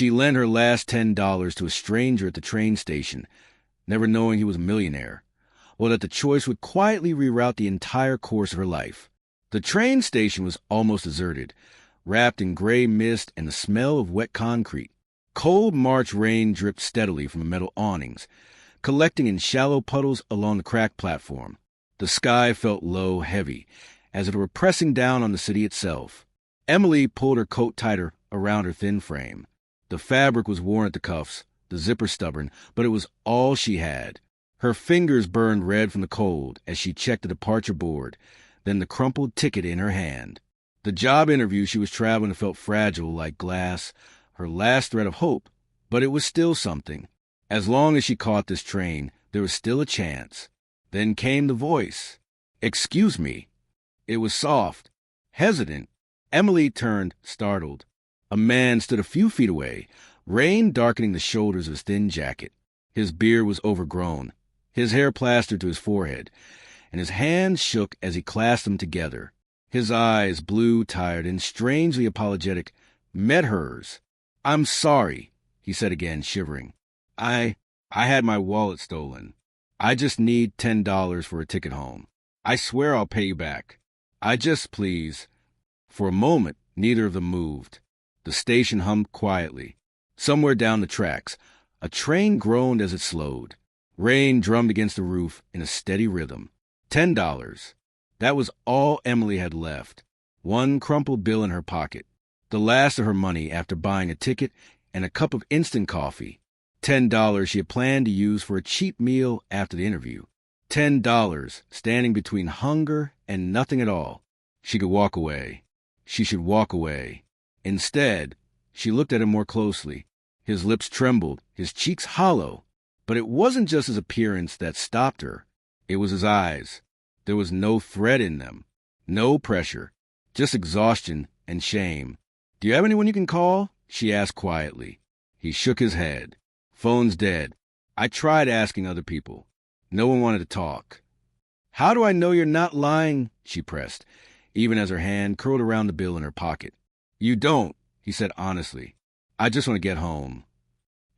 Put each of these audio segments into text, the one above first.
She lent her last $10 to a stranger at the train station, never knowing he was a millionaire, or that the choice would quietly reroute the entire course of her life. The train station was almost deserted, wrapped in gray mist and the smell of wet concrete. Cold March rain dripped steadily from the metal awnings, collecting in shallow puddles along the cracked platform. The sky felt low, heavy, as if it were pressing down on the city itself. Emily pulled her coat tighter around her thin frame. The fabric was worn at the cuffs, the zipper stubborn, but it was all she had. Her fingers burned red from the cold as she checked the departure board, then the crumpled ticket in her hand. The job interview she was traveling to felt fragile like glass, her last thread of hope, but it was still something. As long as she caught this train, there was still a chance. Then came the voice. "Excuse me." It was soft, hesitant. Emily turned, startled. A man stood a few feet away, rain darkening the shoulders of his thin jacket. His beard was overgrown, his hair plastered to his forehead, and his hands shook as he clasped them together. His eyes, blue, tired, and strangely apologetic, met hers. "I'm sorry," he said again, shivering. I had my wallet stolen. I just need $10 for a ticket home. I swear I'll pay you back. Please." For a moment, neither of them moved. The station hummed quietly. Somewhere down the tracks, a train groaned as it slowed. Rain drummed against the roof in a steady rhythm. $10. That was all Emily had left. One crumpled bill in her pocket. The last of her money after buying a ticket and a cup of instant coffee. $10 she had planned to use for a cheap meal after the interview. $10 standing between hunger and nothing at all. She could walk away. She should walk away. Instead, she looked at him more closely. His lips trembled, his cheeks hollow. But it wasn't just his appearance that stopped her. It was his eyes. There was no threat in them, no pressure, just exhaustion and shame. "Do you have anyone you can call?" she asked quietly. He shook his head. "Phone's dead. I tried asking other people. No one wanted to talk." "How do I know you're not lying?" she pressed, even as her hand curled around the bill in her pocket. "You don't," he said honestly. "I just want to get home."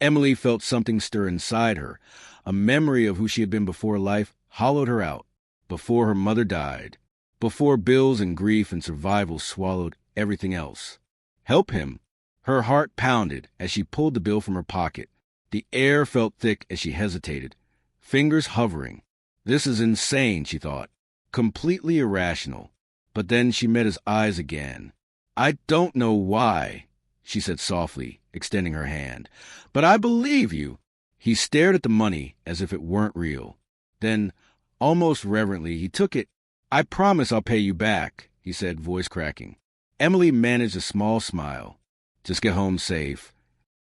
Emily felt something stir inside her. A memory of who she had been before life hollowed her out, before her mother died, before bills and grief and survival swallowed everything else. Help him. Her heart pounded as she pulled the bill from her pocket. The air felt thick as she hesitated, fingers hovering. This is insane, she thought, completely irrational. But then she met his eyes again. "I don't know why," she said softly, extending her hand, "but I believe you." He stared at the money as if it weren't real. Then, almost reverently, he took it. "I promise I'll pay you back," he said, voice cracking. Emily managed a small smile. "Just get home safe."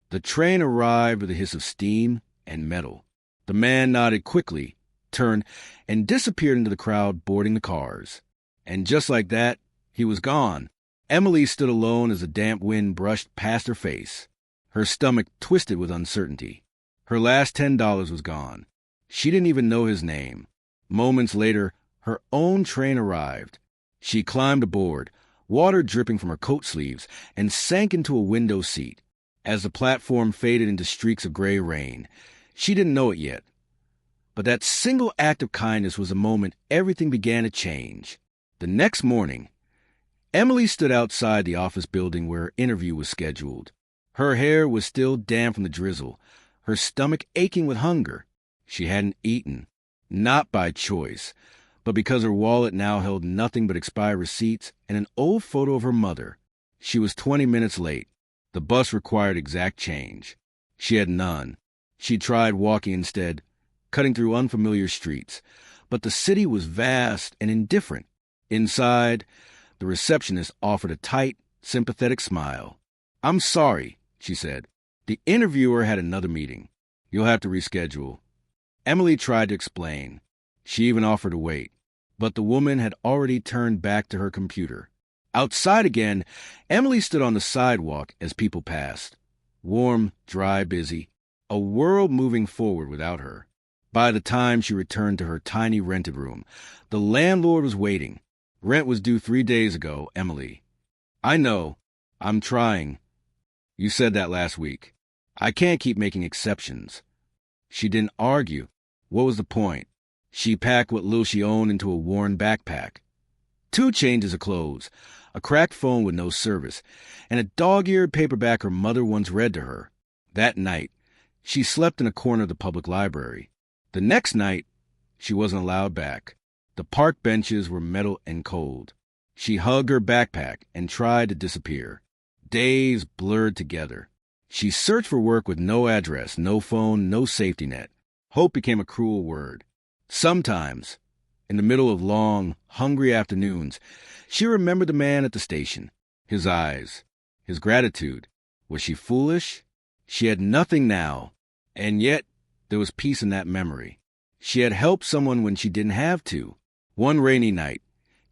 The train arrived with a hiss of steam and metal. The man nodded quickly, turned, and disappeared into the crowd boarding the cars. And just like that, he was gone. Emily stood alone as the damp wind brushed past her face. Her stomach twisted with uncertainty. Her last $10 was gone. She didn't even know his name. Moments later, her own train arrived. She climbed aboard, water dripping from her coat sleeves, and sank into a window seat. As the platform faded into streaks of gray rain, she didn't know it yet. But that single act of kindness was the moment everything began to change. The next morning, Emily stood outside the office building where her interview was scheduled. Her hair was still damp from the drizzle, her stomach aching with hunger. She hadn't eaten, not by choice, but because her wallet now held nothing but expired receipts and an old photo of her mother. She was 20 minutes late. The bus required exact change. She had none. She tried walking instead, cutting through unfamiliar streets. But the city was vast and indifferent. Inside, the receptionist offered a tight, sympathetic smile. "I'm sorry," she said. "The interviewer had another meeting. You'll have to reschedule." Emily tried to explain. She even offered to wait. But the woman had already turned back to her computer. Outside again, Emily stood on the sidewalk as people passed. Warm, dry, busy. A world moving forward without her. By the time she returned to her tiny rented room, the landlord was waiting. "Rent was due 3 days ago, Emily." "I know. I'm trying." You said that last week. I can't keep making exceptions. She didn't argue. What was the point? She packed what little she owned into a worn backpack. 2 changes of clothes, a cracked phone with no service, and a dog-eared paperback her mother once read to her. That night, she slept in a corner of the public library. The next night, she wasn't allowed back. The park benches were metal and cold. She hugged her backpack and tried to disappear. Days blurred together. She searched for work with no address, no phone, no safety net. Hope became a cruel word. Sometimes, in the middle of long, hungry afternoons, she remembered the man at the station, his eyes, his gratitude. Was she foolish? She had nothing now, and yet there was peace in that memory. She had helped someone when she didn't have to. One rainy night,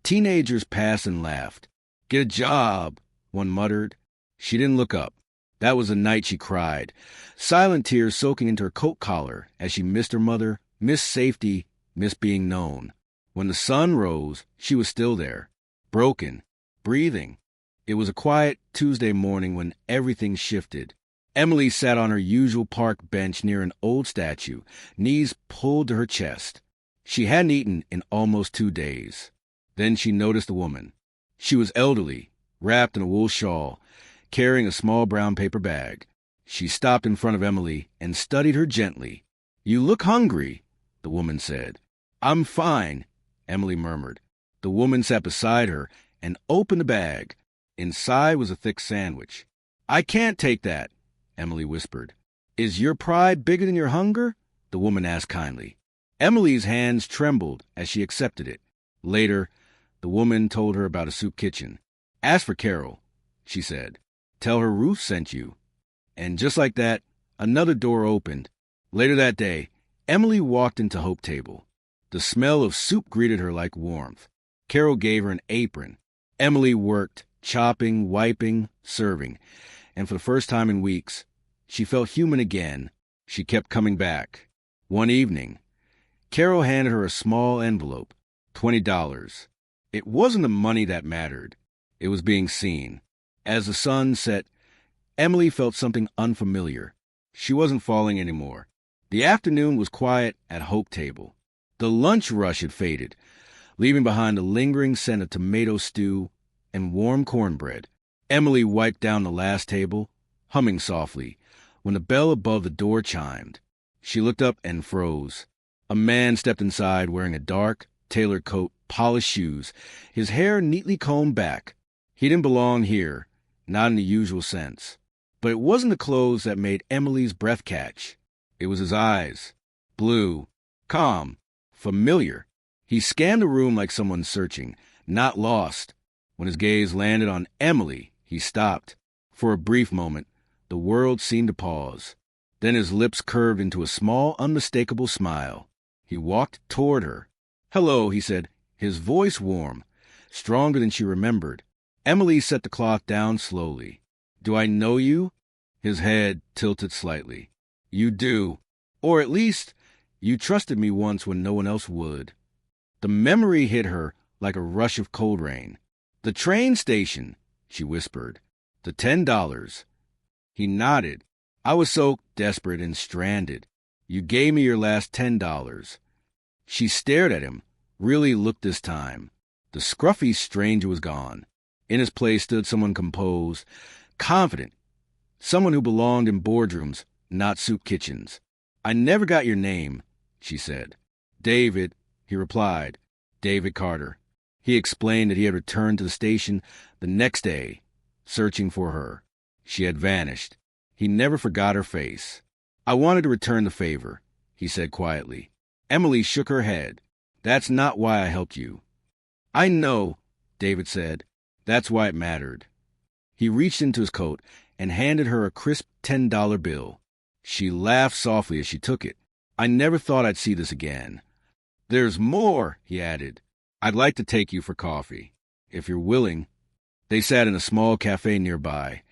teenagers passed and laughed. "Get a job," one muttered. She didn't look up. That was the night she cried, silent tears soaking into her coat collar as she missed her mother, missed safety, missed being known. When the sun rose, she was still there, broken, breathing. It was a quiet Tuesday morning when everything shifted. Emily sat on her usual park bench near an old statue, knees pulled to her chest. She hadn't eaten in almost 2 days. Then she noticed a woman. She was elderly, wrapped in a wool shawl, carrying a small brown paper bag. She stopped in front of Emily and studied her gently. "You look hungry," the woman said. "I'm fine," Emily murmured. The woman sat beside her and opened the bag. Inside was a thick sandwich. "I can't take that," Emily whispered. "Is your pride bigger than your hunger?" the woman asked kindly. Emily's hands trembled as she accepted it. Later, the woman told her about a soup kitchen. "Ask for Carol," she said. "Tell her Ruth sent you." And just like that, another door opened. Later that day, Emily walked into Hope Table. The smell of soup greeted her like warmth. Carol gave her an apron. Emily worked, chopping, wiping, serving. And for the first time in weeks, she felt human again. She kept coming back. One evening, Carol handed her a small envelope, $20. It wasn't the money that mattered. It was being seen. As the sun set, Emily felt something unfamiliar. She wasn't falling anymore. The afternoon was quiet at Hope Table. The lunch rush had faded, leaving behind a lingering scent of tomato stew and warm cornbread. Emily wiped down the last table, humming softly, when the bell above the door chimed. She looked up and froze. A man stepped inside wearing a dark, tailored coat, polished shoes, his hair neatly combed back. He didn't belong here, not in the usual sense. But it wasn't the clothes that made Emily's breath catch. It was his eyes. Blue, calm, familiar. He scanned the room like someone searching, not lost. When his gaze landed on Emily, he stopped. For a brief moment, the world seemed to pause. Then his lips curved into a small, unmistakable smile. He walked toward her. "Hello," he said, his voice warm, stronger than she remembered. Emily set the cloth down slowly. "Do I know you?" His head tilted slightly. "You do. Or at least, you trusted me once when no one else would." The memory hit her like a rush of cold rain. "The train station," she whispered. "The $10. He nodded. "I was so desperate and stranded. You gave me your last $10. She stared at him, really looked this time. The scruffy stranger was gone. In his place stood someone composed, confident, someone who belonged in boardrooms, not soup kitchens. "I never got your name," she said. "David," he replied. "David Carter." He explained that he had returned to the station the next day, searching for her. She had vanished. He never forgot her face. "I wanted to return the favor," he said quietly. Emily shook her head. "That's not why I helped you." "I know," David said. "That's why it mattered." He reached into his coat and handed her a crisp $10 bill. She laughed softly as she took it. "I never thought I'd see this again." "There's more," he added. "I'd like to take you for coffee, if you're willing." They sat in a small cafe nearby.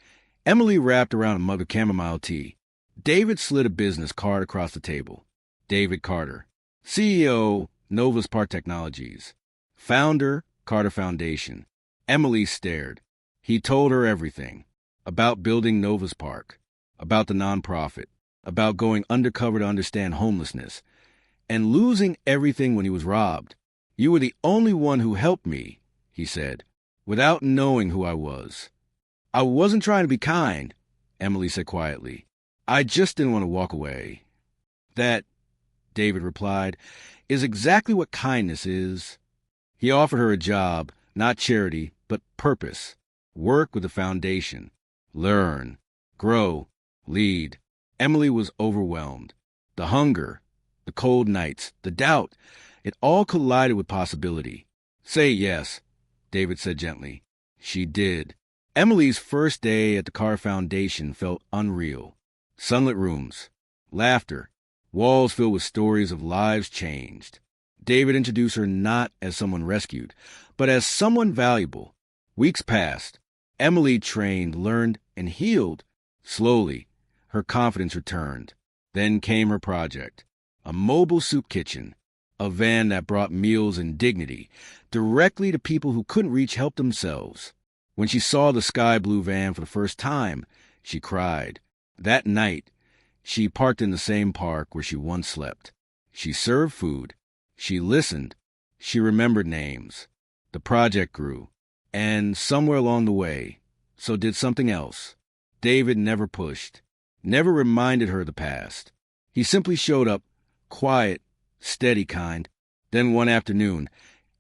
Emily wrapped around a mug of chamomile tea. David slid a business card across the table. David Carter, CEO, Novus Park Technologies. Founder, Carter Foundation. Emily stared. He told her everything. about building Nova's Park, about the nonprofit, about going undercover to understand homelessness, and losing everything when he was robbed. "You were the only one who helped me," he said, without knowing who I was. "I wasn't trying to be kind," Emily said quietly. "I just didn't want to walk away." "That," David replied, "is exactly what kindness is." He offered her a job, not charity, but purpose. Work with a foundation. Learn. Grow. Lead. Emily was overwhelmed. The hunger, the cold nights, the doubt, it all collided with possibility. "Say yes," David said gently. She did. Emily's first day at the Carr Foundation felt unreal. Sunlit rooms, laughter, walls filled with stories of lives changed. David introduced her not as someone rescued, but as someone valuable. Weeks passed. Emily trained, learned, and healed. Slowly, her confidence returned. Then came her project, a mobile soup kitchen, a van that brought meals and dignity directly to people who couldn't reach help themselves. When she saw the sky blue van for the first time, she cried. That night, she parked in the same park where she once slept. She served food. She listened. She remembered names. The project grew. And somewhere along the way, so did something else. David never pushed, never reminded her of the past. He simply showed up, quiet, steady kind. Then one afternoon,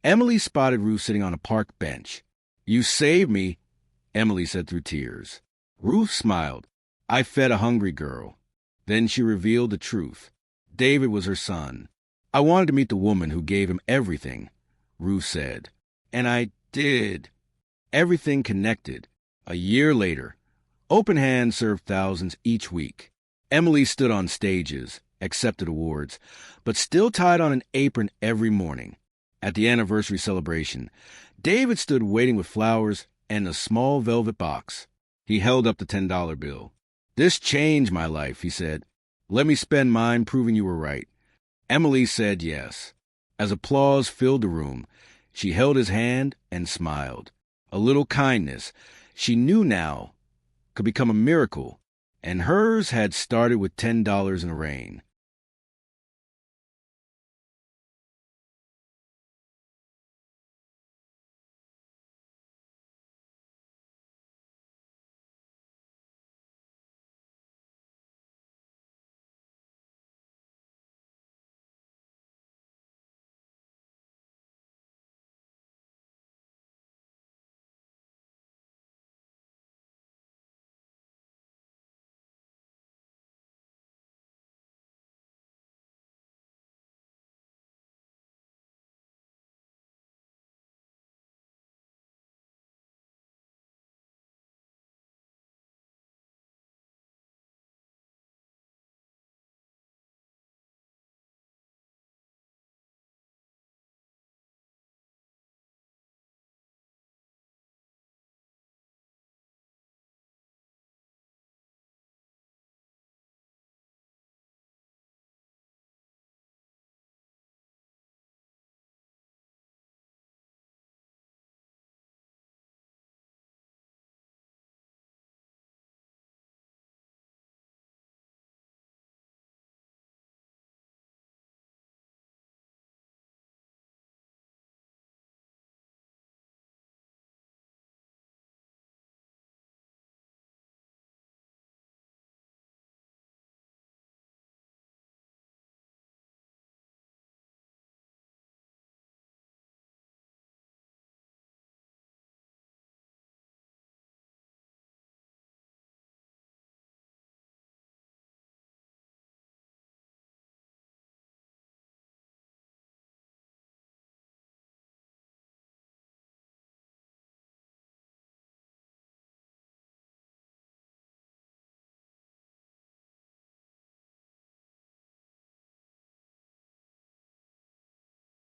Emily spotted Ruth sitting on a park bench. "You saved me," Emily said through tears. Ruth smiled. "I fed a hungry girl." Then she revealed the truth. David was her son. "I wanted to meet the woman who gave him everything," Ruth said. "And I did." Everything connected. A year later, Open Hands served thousands each week. Emily stood on stages, accepted awards, but still tied on an apron every morning. At the anniversary celebration, David stood waiting with flowers and a small velvet box. He held up the $10 bill. "This changed my life," he said. "Let me spend mine proving you were right." Emily said yes. As applause filled the room, she held his hand and smiled. A little kindness, she knew now, could become a miracle, and hers had started with $10 in the rain.